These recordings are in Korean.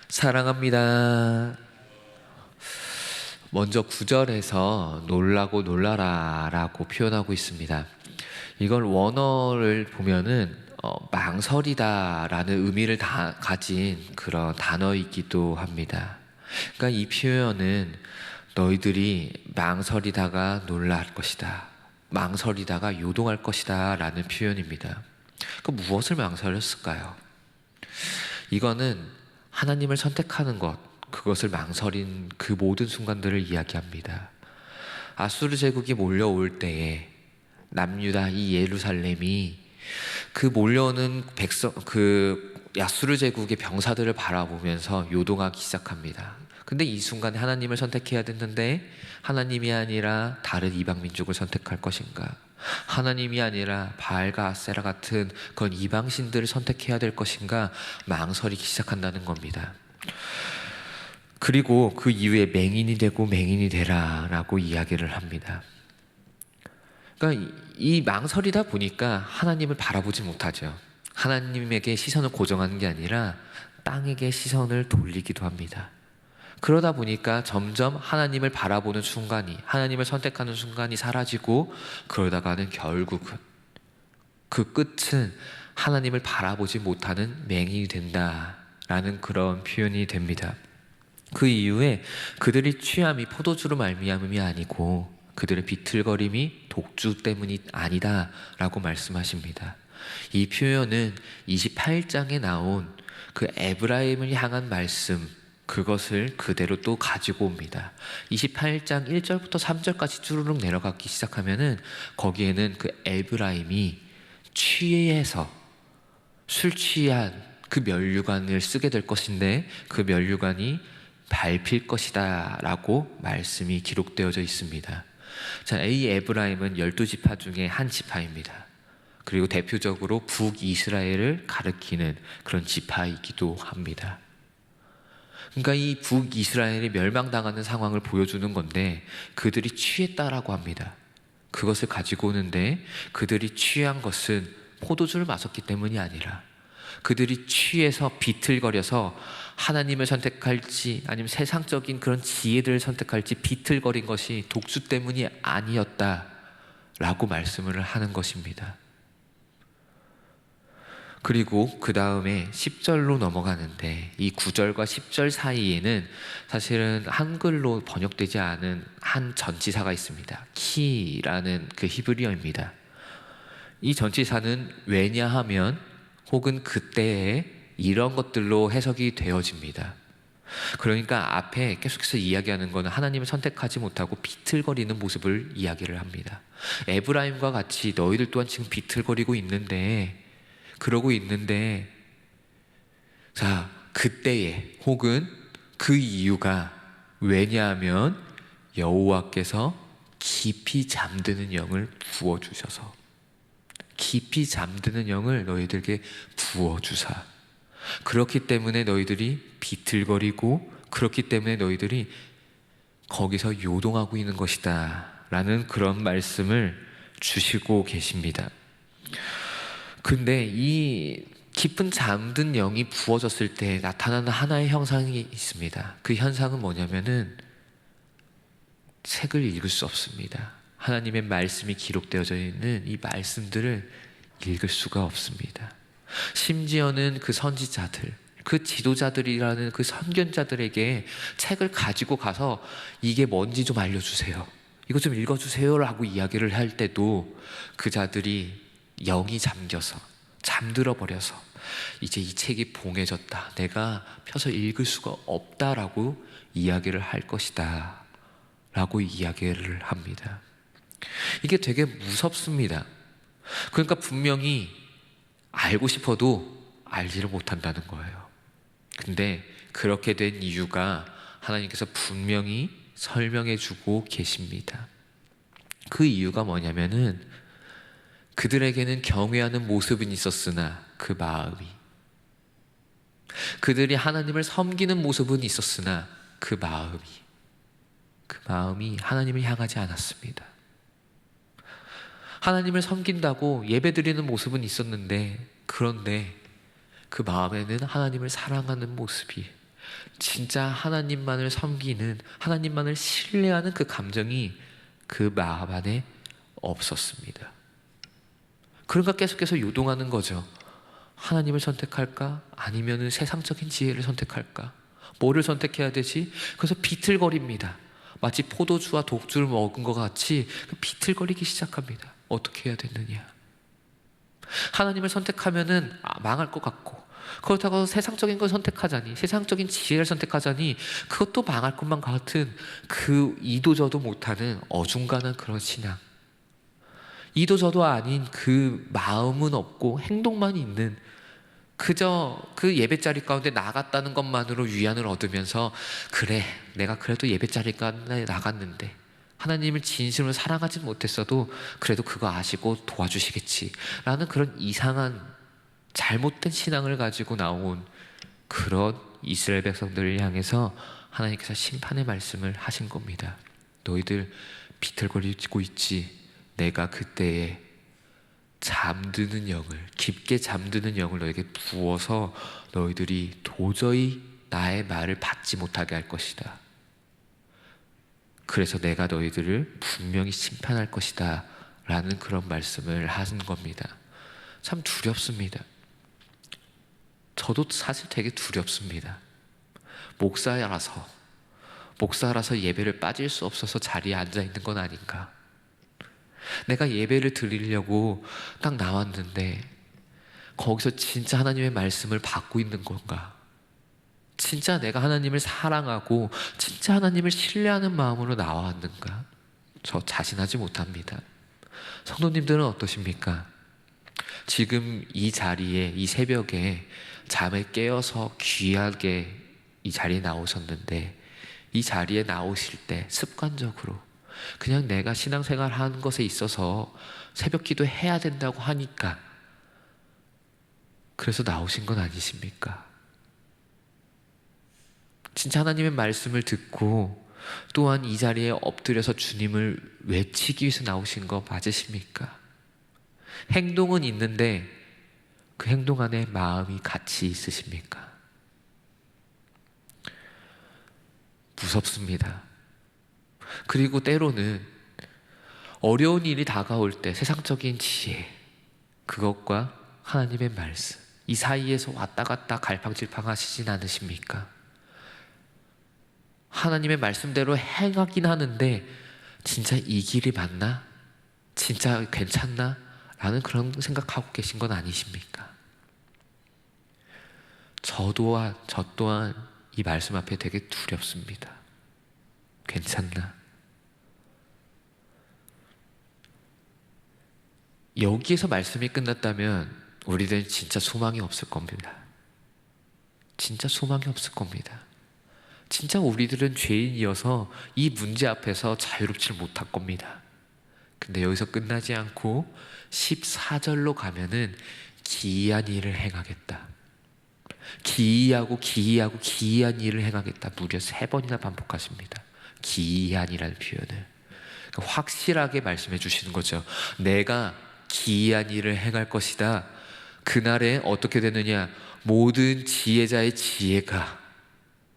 사랑합니다. 먼저 9절에서 놀라고 놀라라 라고 표현하고 있습니다. 이걸 원어를 보면은 망설이다 라는 의미를 가진 그런 단어이기도 합니다. 그러니까 이 표현은 너희들이 망설이다가 놀랄 것이다, 망설이다가 요동할 것이다 라는 표현입니다. 그 무엇을 망설였을까요? 이거는 하나님을 선택하는 것, 그것을 망설인 그 모든 순간들을 이야기합니다. 아수르 제국이 몰려올 때에 남유다 이 예루살렘이 그 몰려오는 아수르 제국의 병사들을 바라보면서 요동하기 시작합니다. 근데 이 순간에 하나님을 선택해야 됐는데 하나님이 아니라 다른 이방 민족을 선택할 것인가? 하나님이 아니라 바알과 아세라 같은 그런 이방 신들을 선택해야 될 것인가? 망설이기 시작한다는 겁니다. 그리고 그 이후에 맹인이 되고 맹인이 되라 라고 이야기를 합니다. 그러니까 이 망설이다 보니까 하나님을 바라보지 못하죠. 하나님에게 시선을 고정하는 게 아니라 땅에게 시선을 돌리기도 합니다. 그러다 보니까 점점 하나님을 바라보는 순간이, 하나님을 선택하는 순간이 사라지고, 그러다가는 결국은 그 끝은 하나님을 바라보지 못하는 맹인이 된다라는 그런 표현이 됩니다. 그 이후에 그들의 취함이 포도주로 말미암음이 아니고 그들의 비틀거림이 독주 때문이 아니다 라고 말씀하십니다. 이 표현은 28장에 나온 그 에브라임을 향한 말씀, 그것을 그대로 또 가지고 옵니다. 28장 1절부터 3절까지 쭈루룩 내려가기 시작하면은 거기에는 그 에브라임이 취해서 술 취한 그 면류관을 쓰게 될 것인데 그 면류관이 밟힐 것이다 라고 말씀이 기록되어져 있습니다. 자, 이 에브라임은 12지파 중에 한 지파입니다. 그리고 대표적으로 북이스라엘을 가리키는 그런 지파이기도 합니다. 그러니까 이 북이스라엘이 멸망당하는 상황을 보여주는 건데 그들이 취했다라고 합니다. 그것을 가지고 오는데 그들이 취한 것은 포도주를 마셨기 때문이 아니라 그들이 취해서 비틀거려서 하나님을 선택할지 아니면 세상적인 그런 지혜들을 선택할지 비틀거린 것이 독주 때문이 아니었다라고 말씀을 하는 것입니다. 그리고 그 다음에 10절로 넘어가는데 이 9절과 10절 사이에는 사실은 한글로 번역되지 않은 한 전치사가 있습니다. 키라는 그 히브리어입니다. 이 전치사는 왜냐하면 혹은 그때에 이런 것들로 해석이 되어집니다. 그러니까 앞에 계속해서 이야기하는 것은 하나님을 선택하지 못하고 비틀거리는 모습을 이야기를 합니다. 에브라임과 같이 너희들 또한 지금 비틀거리고 있는데 그러고 있는데 자 그때에 혹은 그 이유가 왜냐하면 여호와께서 깊이 잠드는 영을 부어주셔서 깊이 잠드는 영을 너희들에게 부어주사 그렇기 때문에 너희들이 비틀거리고 그렇기 때문에 너희들이 거기서 요동하고 있는 것이다 라는 그런 말씀을 주시고 계십니다. 근데 이 깊은 잠든 영이 부어졌을 때 나타나는 하나의 현상이 있습니다. 그 현상은 뭐냐면은 책을 읽을 수 없습니다. 하나님의 말씀이 기록되어져 있는 이 말씀들을 읽을 수가 없습니다. 심지어는 그 선지자들, 그 지도자들이라는 그 선견자들에게 책을 가지고 가서 이게 뭔지 좀 알려주세요, 이거 좀 읽어주세요 라고 이야기를 할 때도 그 자들이 영이 잠겨서 잠들어 버려서 이제 이 책이 봉해졌다, 내가 펴서 읽을 수가 없다라고 이야기를 할 것이다 라고 이야기를 합니다. 이게 되게 무섭습니다. 그러니까 분명히 알고 싶어도 알지를 못한다는 거예요. 근데 그렇게 된 이유가 하나님께서 분명히 설명해 주고 계십니다. 그 이유가 뭐냐면은 그들에게는 경외하는 모습은 있었으나 그 마음이, 그들이 하나님을 섬기는 모습은 있었으나 그 마음이 하나님을 향하지 않았습니다. 하나님을 섬긴다고 예배드리는 모습은 있었는데 그런데 그 마음에는 하나님을 사랑하는 모습이, 진짜 하나님만을 섬기는, 하나님만을 신뢰하는 그 감정이 그 마음 안에 없었습니다. 그러니까 계속해서 요동하는 거죠. 하나님을 선택할까? 아니면은 세상적인 지혜를 선택할까? 뭐를 선택해야 되지? 그래서 비틀거립니다. 마치 포도주와 독주를 먹은 것 같이 비틀거리기 시작합니다. 어떻게 해야 되느냐? 하나님을 선택하면은 망할 것 같고, 그렇다고 세상적인 걸 선택하자니, 세상적인 지혜를 선택하자니 그것도 망할 것만 같은 그 이도저도 못하는 어중간한 그런 신앙, 이도저도 아닌 그 마음은 없고 행동만 있는, 그저 그 예배자리 가운데 나갔다는 것만으로 위안을 얻으면서, 그래 내가 그래도 예배자리 가운데 나갔는데 하나님을 진심으로 사랑하지 못했어도 그래도 그거 아시고 도와주시겠지 라는 그런 이상한 잘못된 신앙을 가지고 나온 그런 이스라엘 백성들을 향해서 하나님께서 심판의 말씀을 하신 겁니다. 너희들 비틀거리고 있지. 내가 그때에 잠드는 영을, 깊게 잠드는 영을 너에게 부어서 너희들이 도저히 나의 말을 받지 못하게 할 것이다. 그래서 내가 너희들을 분명히 심판할 것이다 라는 그런 말씀을 하신 겁니다. 참 두렵습니다. 저도 사실 되게 두렵습니다. 목사라서 예배를 빠질 수 없어서 자리에 앉아 있는 건 아닌가. 내가 예배를 드리려고 딱 나왔는데 거기서 진짜 하나님의 말씀을 받고 있는 건가? 진짜 내가 하나님을 사랑하고 진짜 하나님을 신뢰하는 마음으로 나왔는가? 저 자신하지 못합니다. 성도님들은 어떠십니까? 지금 이 자리에, 이 새벽에 잠에 깨어서 귀하게 이 자리에 나오셨는데, 이 자리에 나오실 때 습관적으로 그냥 내가 신앙생활 하는 것에 있어서 새벽 기도 해야 된다고 하니까 그래서 나오신 건 아니십니까? 진짜 하나님의 말씀을 듣고 또한 이 자리에 엎드려서 주님을 외치기 위해서 나오신 거 맞으십니까? 행동은 있는데 그 행동 안에 마음이 같이 있으십니까? 무섭습니다. 그리고 때로는 어려운 일이 다가올 때 세상적인 지혜, 그것과 하나님의 말씀, 이 사이에서 왔다 갔다 갈팡질팡 하시진 않으십니까? 하나님의 말씀대로 행하긴 하는데 진짜 이 길이 맞나? 진짜 괜찮나? 라는 그런 생각하고 계신 건 아니십니까? 저 또한 이 말씀 앞에 되게 두렵습니다. 괜찮나? 여기에서 말씀이 끝났다면 우리들은 진짜 소망이 없을 겁니다. 진짜 소망이 없을 겁니다. 진짜 우리들은 죄인이어서 이 문제 앞에서 자유롭지 못할 겁니다. 근데 여기서 끝나지 않고 14절로 가면은 기이한 일을 행하겠다. 기이한 일을 행하겠다. 무려 3번이나 반복하십니다. 기이한이라는 표현을. 그러니까 확실하게 말씀해 주시는 거죠. 내가 기이한 일을 행할 것이다. 그날에 어떻게 되느냐? 모든 지혜자의 지혜가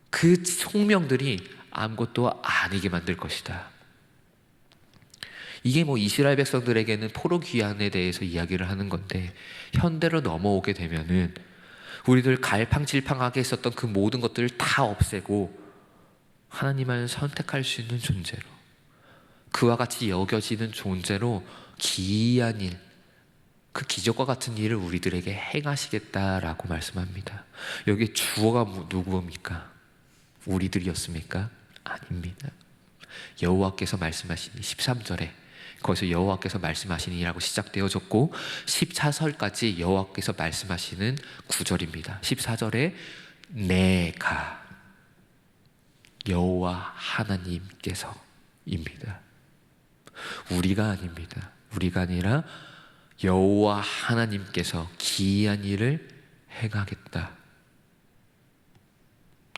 그 총명들이 아무것도 아니게 만들 것이다. 이게 이스라엘 백성들에게는 포로 귀환에 대해서 이야기를 하는 건데, 현대로 넘어오게 되면은 우리들 갈팡질팡하게 했었던 그 모든 것들을 다 없애고 하나님을 선택할 수 있는 존재로, 그와 같이 여겨지는 존재로 기이한 일, 그 기적과 같은 일을 우리들에게 행하시겠다라고 말씀합니다. 여기 주어가 누구입니까? 우리들이었습니까? 아닙니다. 여호와께서 말씀하시니 13절에 거기서 여호와께서 말씀하시니라고 시작되어졌고 14절까지 여호와께서 말씀하시는 구절입니다. 14절에 내가 여호와 하나님께서입니다. 우리가 아닙니다. 우리가 아니라 여호와 하나님께서 기이한 일을 행하겠다.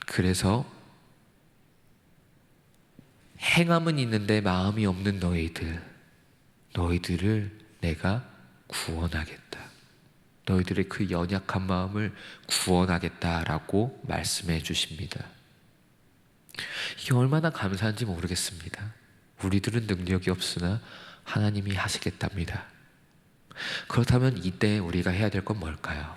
그래서 행함은 있는데 마음이 없는 너희들을 내가 구원하겠다. 너희들의 그 연약한 마음을 구원하겠다라고 말씀해 주십니다. 이게 얼마나 감사한지 모르겠습니다. 우리들은 능력이 없으나 하나님이 하시겠답니다. 그렇다면 이때 우리가 해야 될 건 뭘까요?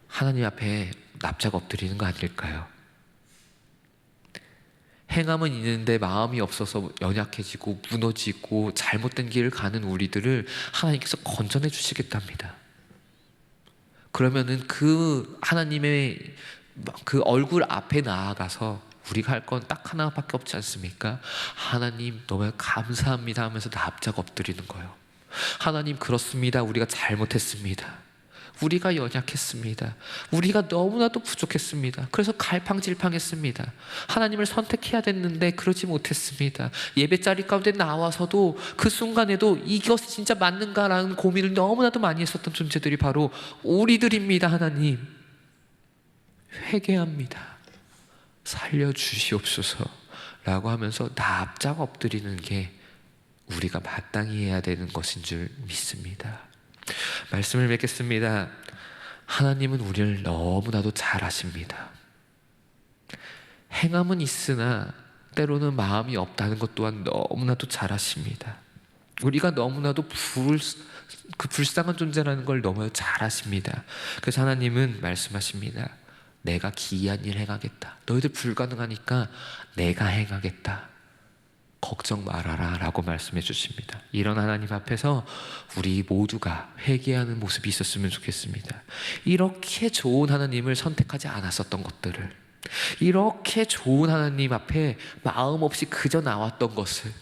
하나님 앞에 납작 엎드리는 거 아닐까요? 행함은 있는데 마음이 없어서 연약해지고 무너지고 잘못된 길을 가는 우리들을 하나님께서 건져내 주시겠답니다. 그러면은 그 하나님의 그 얼굴 앞에 나아가서 우리가 할 건 딱 하나밖에 없지 않습니까? 하나님 너무 감사합니다 하면서 납작 엎드리는 거예요. 하나님 그렇습니다. 우리가 잘못했습니다. 우리가 연약했습니다. 우리가 너무나도 부족했습니다. 그래서 갈팡질팡했습니다. 하나님을 선택해야 됐는데 그러지 못했습니다. 예배자리 가운데 나와서도 그 순간에도 이것이 진짜 맞는가라는 고민을 너무나도 많이 했었던 존재들이 바로 우리들입니다. 하나님 회개합니다. 살려주시옵소서 라고 하면서 납작 엎드리는 게 우리가 마땅히 해야 되는 것인 줄 믿습니다. 말씀을 맺겠습니다. 하나님은 우리를 너무나도 잘 아십니다. 행함은 있으나 때로는 마음이 없다는 것 또한 너무나도 잘 아십니다. 우리가 너무나도 불쌍한 존재라는 걸 너무 잘 아십니다. 그래서 하나님은 말씀하십니다. 내가 기이한 일 행하겠다. 너희들 불가능하니까 내가 행하겠다. 걱정 말아라 라고 말씀해 주십니다. 이런 하나님 앞에서 우리 모두가 회개하는 모습이 있었으면 좋겠습니다. 이렇게 좋은 하나님을 선택하지 않았었던 것들을, 이렇게 좋은 하나님 앞에 마음 없이 그저 나왔던 것을,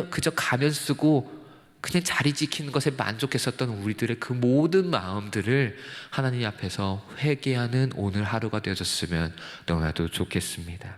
그저 가면 쓰고 그냥 자리 지키는 것에 만족했었던 우리들의 그 모든 마음들을 하나님 앞에서 회개하는 오늘 하루가 되어졌으면 너무나도 좋겠습니다.